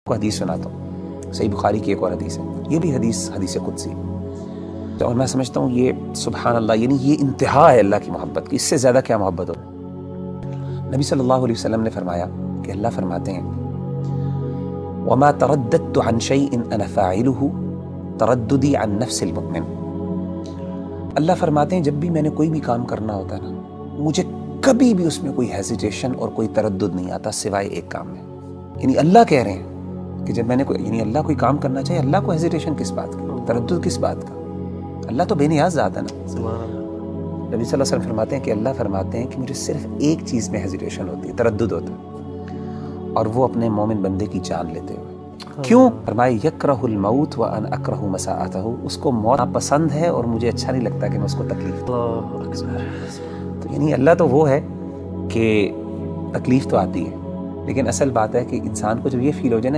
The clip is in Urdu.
کو حدیث سناتا ہوں، صحیح بخاری کی ایک اور حدیث ہے، یہ بھی حدیث قدسی، اور میں سمجھتا ہوں یہ سبحان اللہ، یعنی یہ انتہا ہے اللہ کی محبت کی، اس سے زیادہ کیا محبت ہو۔ نبی صلی اللہ علیہ وسلم نے فرمایا کہ اللہ فرماتے ہیں وَمَا تَرَدَّدْتُ عَنْ شَيْءٍ أَنَا فَاعِلُهُ تَرَدُّدِي عَنْ نَفْسِ الْمُؤْمِنِ۔ اللہ فرماتے ہیں جب بھی میں نے کوئی بھی کام کرنا ہوتا ہے نا، مجھے کبھی بھی اس میں کوئی ہیزیٹیشن اور کوئی تردد نہیں آتا سوائے ایک کام میں۔ یعنی اللہ کہہ رہے ہیں کہ جب میں نے یعنی اللہ کوئی کام کرنا چاہیے، اللہ کو ہیزیٹیشن کس بات کی، تردد کس بات کا؟ اللہ تو بے نیاز ذات ہے نا۔ نبی صلی اللہ علیہ وسلم فرماتے ہیں کہ اللہ فرماتے ہیں کہ مجھے صرف ایک چیز میں ہیزیٹیشن ہوتی ہے، تردد ہوتا ہے، اور وہ اپنے مومن بندے کی جان لیتے ہوئے۔ کیوں؟ فرمائے یکرہ الموت وَأَنَا أَكْرَهُ مَسَاءَتَهُ، اس کو موت پسند ہے اور مجھے اچھا نہیں لگتا کہ میں اس کو تکلیف دوں۔ تو یعنی اللہ تو وہ ہے کہ تکلیف تو آتی ہے، لیکن اصل بات ہے کہ انسان کو جب یہ فیل ہو جائے نا کہ